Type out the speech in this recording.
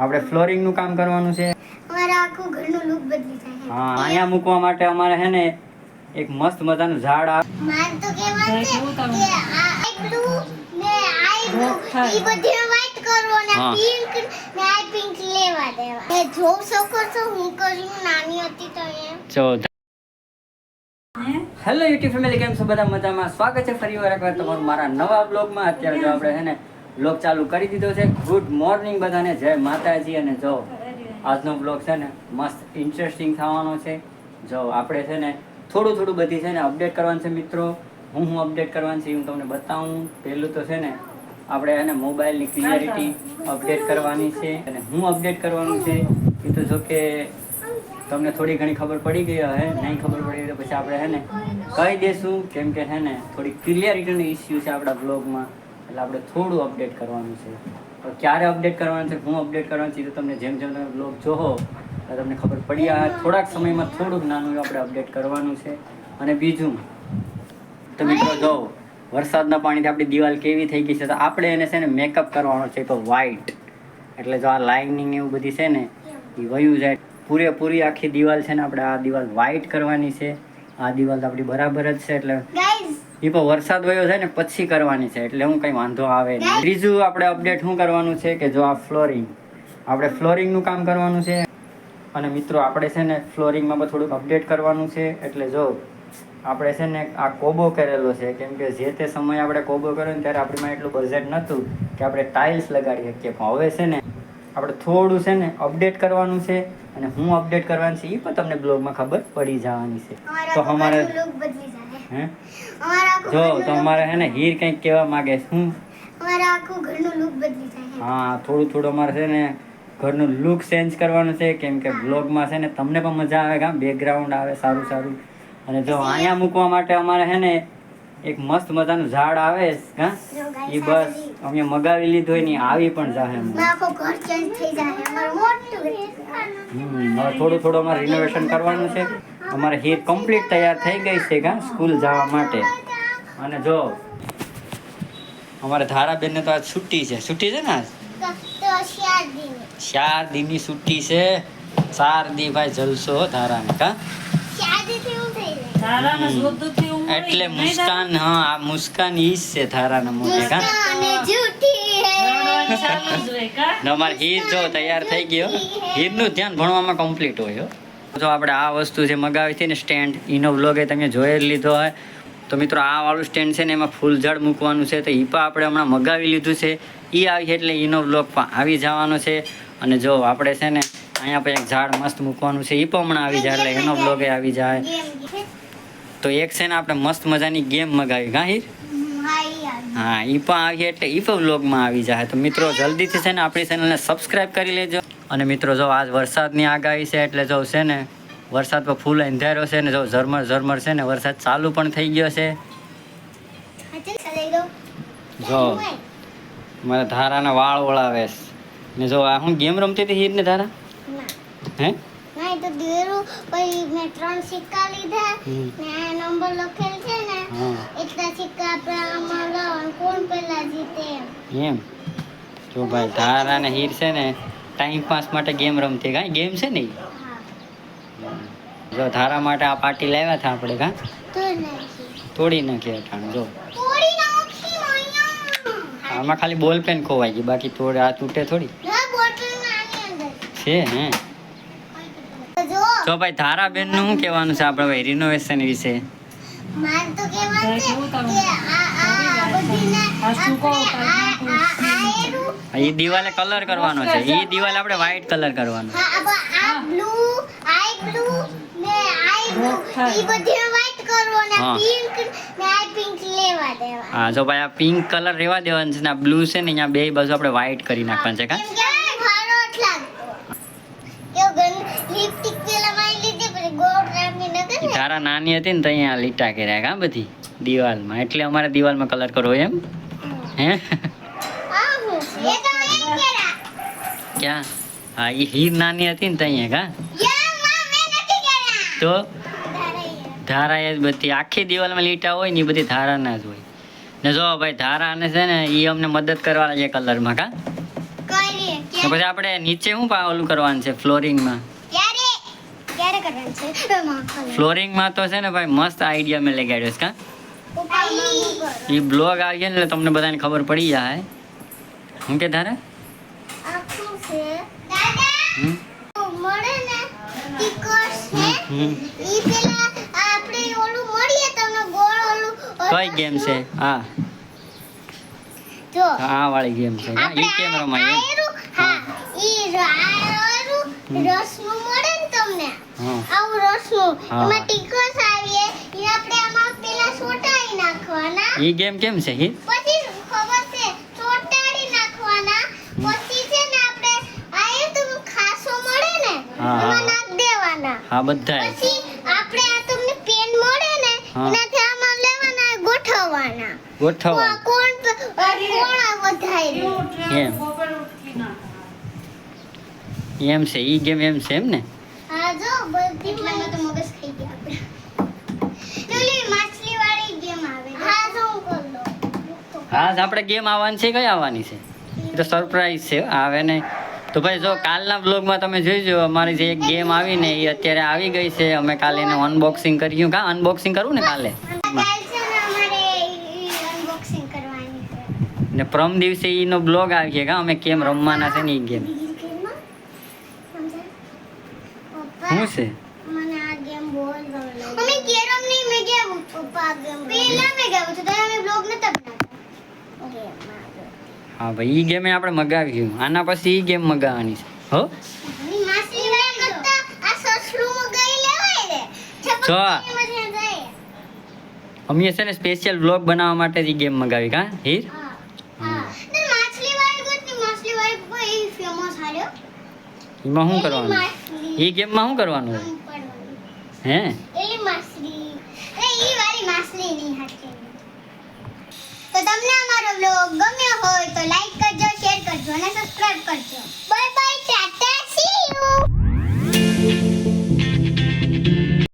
આપણે ફ્લોરિંગ નું કામ કરવાનું છે. અમારા આખું ઘરનું લુક બદલી જાય. હા, અહીંયા મૂકવા માટે અમારે હે ને એક મસ્ત મજાનું ઝાડ આવે. માર તો કહેવાનું છે કે આ બ્લુ ને આ બ્લુ ઈ બધી વ્હાઈટ કરો ને પિંક ને આ પિંક લેવા દેવા. એ જોબ શકો છો હું કર્યું નાની હતી તો એ જો હેલો યુટ્યુબ ફેમિલી, કેમ છો બધા? મજામાં. સ્વાગત છે ફરીવાર એકવાર તમારું મારા નવા બ્લોગમાં. અત્યારે જો આપણે હે ને બ્લોગ ચાલુ કરી દીધો છે. ગુડ મોર્નિંગ બધાને, જય માતાજી. અને જો આજનો બ્લોગ છે ને મસ્ત ઇન્ટરેસ્ટિંગ થવાનો છે. જો આપણે છે ને થોડું બધી છે ને અપડેટ કરવાનું છે મિત્રો. હું અપડેટ કરવાનું છે હું તમને બતાવું. પહેલું તો છે ને આપણે એને મોબાઈલની ક્લિયરિટી અપડેટ કરવાની છે. અને હું અપડેટ કરવાનું છે એ તો જો કે તમને થોડી ઘણી ખબર પડી ગઈ હે. નહીં ખબર પડી તો પછી આપણે હે ને કહી દઈશું, કેમ કે હે ને થોડી ક્લિયરિટીનો ઇસ્યુ છે આપણા બ્લોગમાં, એટલે આપણે થોડું અપડેટ કરવાનું છે. તો ક્યારે અપડેટ કરવાનું છે, હું અપડેટ કરવાનું છે, તો તમને જેમ તમે બ્લોગ જોવો તો તમને ખબર પડી. આ થોડાક સમયમાં થોડુંક નાનું આપણે અપડેટ કરવાનું છે. અને બીજું તો મિત્રો જો વરસાદના પાણીથી આપણી દિવાલ કેવી થઈ ગઈ છે, તો આપણે એને છે ને મેકઅપ કરવાનો છે. તો વ્હાઈટ એટલે જો આ લાઇનિંગ એવું બધી છે ને એ વયું જાય. પૂરેપૂરી આખી દિવાલ છે ને આપણે આ દિવાલ વ્હાઈટ કરવાની છે. આ દિવાલ તો આપણી બરાબર જ છે, એટલે એ પણ વરસાદ વયો છે ને પછી કરવાની છે, એટલે હું કંઈ વાંધો આવે નહીં. ત્રીજું આપણે અપડેટ શું કરવાનું છે કે જો આ આપણે ફ્લોરિંગનું કામ કરવાનું છે. અને મિત્રો આપણે છે ને ફ્લોરિંગમાં પણ થોડુંક અપડેટ કરવાનું છે. એટલે જો આપણે છે ને આ કોબો કરેલો છે, કેમ કે જે તે સમયે આપણે કોબો કર્યો ને ત્યારે આપણીમાં એટલું બજેટ નહોતું કે આપણે ટાઇલ્સ લગાડી શકીએ. પણ હવે છે ને આપણે થોડું છે ને અપડેટ કરવાનું છે. અને હું અપડેટ કરવાની છે એ પણ તમને બ્લોગમાં ખબર પડી જવાની છે. તો અમારે હે જો તો અમારે હે ને હીર કંઈક કહેવા માંગે છે. હું અમારા આખું ઘરનું લુક બદલી જાય. હા, થોડું અમારે છે ને ઘરનું લુક ચેન્જ કરવાનું છે, કેમ કે બ્લોગમાં છે ને તમને પણ મજા આવે, કાં બેકગ્રાઉન્ડ આવે સારું. અને જો અહીંયા મૂકવા માટે અમારે છે ને એક મસ્ત મજાનું ઝાડ આવે કાં એ બસ અમે મગાવી લીધું હોય ને આવી પણ જાહે. થોડું અમારે રિનોવેશન કરવાનું છે. અમારે હીર કમ્પ્લીટ તૈયાર થઈ ગઈ છે કાં સ્કૂલ જવા માટે. અને જો અમારે ધારાબેનને તો આજ છૂટી છે ને આજ 4 દિનની છૂટી છે. 4 દી ભાઈ જલસો ધારાને કાં એટલે મુસ્કાન. હા, આ મુસ્કાન ઈ જ છે ધારાના મોઢે કાં. અમારે હીર જો તૈયાર થઈ ગયો. હીરનું ધ્યાન ભણવામાં કમ્પ્લીટ હોય. જો આપણે આ વસ્તુ જે મગાવી હતી ને સ્ટેન્ડ, એનો વ્લોગ એ તમે જોઈ જ લીધો હોય. તો મિત્રો આ વાળું સ્ટેન્ડ છે ને એમાં ફૂલઝાડ મૂકવાનું છે. તો એ પણ આપણે હમણાં મગાવી લીધું છે. એ આવી એટલે એનો વ્લોગ પણ આવી જવાનો છે. અને જો આપણે છે ને અહીંયા પણ એક ઝાડ મસ્ત મૂકવાનું છે. એ પણ હમણાં આવી જાય એટલે એનો વ્લોગ એ આવી જાય. તો એક છે ને આપણે મસ્ત મજાની ગેમ મગાવી કાં હીર? હા, એ પણ આવી એટલે એ પણ વ્લોગમાં આવી જાય. તો મિત્રો જલ્દીથી છે ને આપણી ચેનલને સબસ્ક્રાઈબ કરી લેજો. અને મિત્રો જો આજ વરસાદની આગાહી છે, એટલે જો છે ને વરસાદ પર ફૂલ અંધારો છે ને જો ઝરમર છે ને વરસાદ ચાલુ પણ થઈ ગયો છે. જો મારા ધારાના વાળ ઓળાવે ને જો આ હું ગેમ રમતી હતી હીર ને ધારા હે તો દેરું પછી મેં 3 સિક્કા લીધા ને આ નંબર લખેલ છે ને એટલા સિક્કા આપણે આમાં લાવવાનું, કોણ પહેલા જીતે એમ. જો ભાઈ ધારા ને હીર છે ને ટાઈમ પાસ માટે ગેમ રમતી કાંઈ ગેમ છે ને. જો ધારા માટે આ પાર્ટી લાવ્યા હતા આપણે કાં તોડી નાખી અટાણે. જો આમાં ખાલી બોલ પેન ખોવાઈ ગઈ, બાકી તોડે આ તૂટે થોડી છે હે. જો ભાઈ ધારાબેન નું શું કહેવાનું છે આપણે ભાઈ રિનોવેશન વિશે? એ દિવાલે કલર કરવાનો છે. એ દિવાલ આપણે વ્હાઈટ કલર કરવાનો. હા, જો ભાઈ આ પિંક કલર રેવા દેવાનું છે ને આ બ્લુ છે ને અહીંયા બે બાજુ આપણે વ્હાઈટ કરી નાખવાનું છે કાં. તારા નાની હતી ને તો અહીંયા લીટા કર્યા કાં બધી દિવાલમાં, એટલે અમારે દિવાલમાં કલર કરવો એમ હે. ક્યાં? હા, એ હીર નાની હતી ને તો અહીંયા કાં તો ધારા એ જ બધી આખી દિવાલમાં લીટા હોય ને એ બધી ધારાના જ હોય. ને જો ભાઈ ધારાને છે ને એ અમને મદદ કરવાના છે કલરમાં કાં. તો પછી આપણે નીચે શું ઓલું કરવાનું છે ફ્લોરિંગમાં? ક્યારે કરવાનું છે? ફ્લોરિંગમાં તો છે ને ભાઈ મસ્ત આઈડિયા મેં લગાડ્યો છે કા એ બ્લોગ આવી ગયા ને એટલે તમને બધાને ખબર પડી જાય. હું કે ધારે આખું છે દાદા મળે ને ટીકર્સ છે ઈ પેલા આપણે ઓલું મળીએ તમને ગોળ ઓલું કઈ ગેમ છે? હા જો આ વાળી ગેમ છે ઈ કેમ રમાય એમ? હા ઈ રસનું મળે ને તમને હા આવું રસનું હા. એમાં ટીકર્સ આવીએ ઈ આપણે આમાં પેલા સોટાડી નાખવાના ઈ ગેમ કેમ છે ઈ? પછી ખબર છે ચોટાડી નાખવાના પછી છે ને આપણે આ તમને ખાસો મળે ને હા, એમાં હા. નાખ દેવાના હા બધાય પછી આપણે આ તમને પેન મળે ને હા. એનાથી આમાં લેવાના ગોઠવવાના ગોઠવવા કોણ વધારે એમ એમ છે ઈ ગેમ એમ છે એમ ને? હા જો એટલામાં તો મગજ ખાઈ ગયા આપણે પેલી માછલી વાળી ગેમ આવે હા જો હું કર લો હા આપણે ગેમ આવવાની છે. કઈ આવવાની છે? એ તો સરપ્રાઈઝ છે આવે ને. તો ભાઈ જો કાલના બ્લોગમાં તમે જોઈજો અમારી જે એક ગેમ આવી ને એ અત્યારે આવી ગઈ છે. અમે કાલે એનું અનબોક્સિંગ કર્યું. કા અનબોક્સિંગ કરવું ને કાલે? કાલ છે ને અમારે અનબોક્સિંગ કરવાની છે ને પ્રમ દિવસે ઈનો બ્લોગ આવી છે. કા અમે કેમ રમવાના છે ને ઈ ગેમ. શું છે? મને આ ગેમ બહુ જ ગમે અમે કેરમ નહીં મેં ગેમ પપ્પા ગેમ પેલા મેં ગેમ તો અમે બ્લોગ નતા બનાવતા ગેમ હા ભાઈ ઈ ગેમ આપણે મગાવ્યું. આના પછી ઈ ગેમ મગાવવાની છે. હો ની માછલી વાળી કરતા આ સસલું મગાઈ લેવાય રે જો. મજા જાય અમે છે ને સ્પેશિયલ બ્લોગ બનાવવા માટે જ ઈ ગેમ મગાવી. કા હીર? હા હા ને માછલી વાળી ગોતની માછલી વાળી કોઈ ફેમસ હાર્યો એમાં શું કરવાનું? ઈ ગેમમાં શું કરવાનું હોય? હે એલી માછલી ઈ વાળી માછલી ની હાથે તો તમને અમારો વ્લોગ ગમ્યો હોય તો લાઈક કરજો શેર કરજો અને સબસ્ક્રાઇબ કરજો.